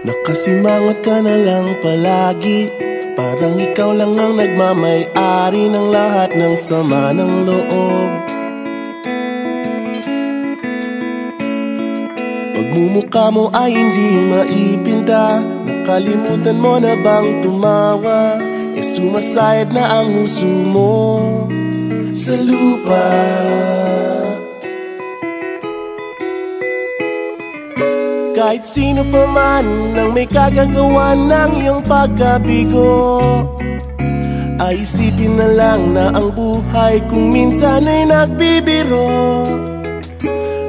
Nakasimangot ka na lang palagi, parang ikaw lang ang nagmamay-ari ng lahat ng sama ng loob. Pagmumukha mo ay hindi maipinta, nakalimutan mo na bang tumawa? E sumasayad na ang huso mo sa lupa. Kahit sino pa man ang may kagagawa ng iyong pagkabigo, ay isipin na lang na ang buhay kung minsan ay nagbibiro.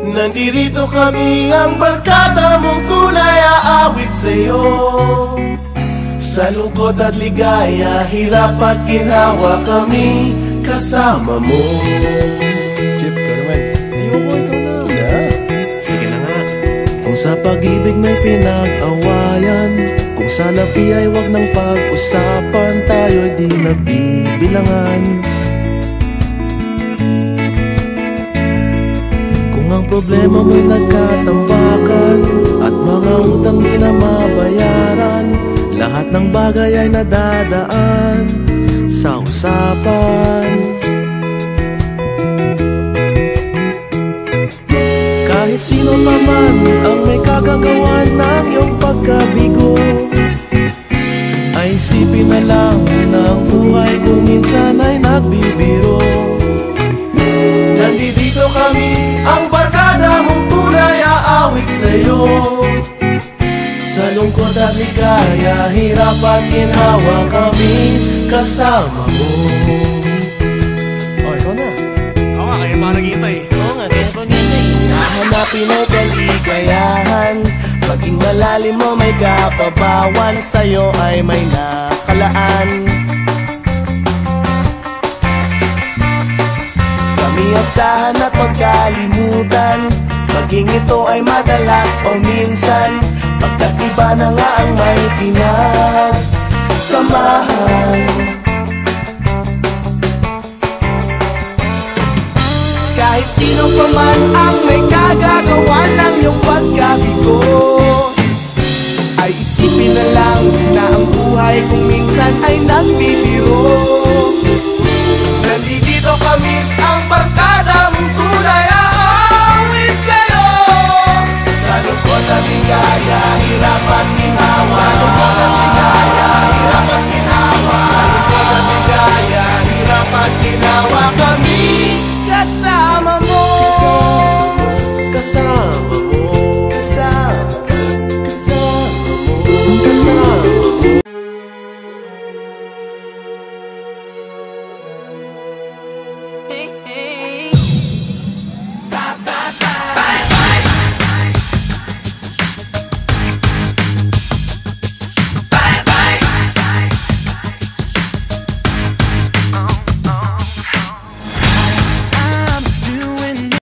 Nandirito kami, ang barkada mong tunay aawit sa'yo. Sa lungkot at ligaya, hirap at ginhawa, kami kasama mo. Chip, ka naman. Ayoko, ikaw na. Sige na nga. Kung sa pag-ibig may pinag-awayan, kung sa labi ay wag nang pag-usapan, tayo'y di nagbibilangan. Kung ang problema mo'y nagkatambakan at mga utang di na mabayaran, lahat ng bagay ay nadadaan sa usapan. Kahit sino pa man ang may kagagawa ng iyong pagkabigo, ay isipin na lang na ang buhay kung minsan ay nagbibiro. Nandito kami, ang barkada mong tunay aawit sa'yo. Sa lungkot at ligaya, hirap at ginhawa, kami kasama mo. Oh, ikaw na. Oo nga, kaya parang naghihintay. Oo nga, kaya ko nintay. Hahanapin ay kaligayahan, maging malalim mo may kapabawan, sa'yo ay may nakalaan. Kami asahan at magkalimutan, maging ito ay madalas o minsan, pagkat iba na nga ang may pinagsamahan. Kahit sino pa man ang may kagagawa ng iyong pagkabigo, ay isipin na lang na ang buhay kung minsan ay nagbibiro. Nandito kami, ang barkada mong tunay aawit sa'yo. Sa lungkot at ligaya, hirap at ginhawa. Sa lungkot at ligaya, hirap at ginhawa. Sa lungkot at ligaya, hirap at ginhawa, kami kasama mo. Kasama mo.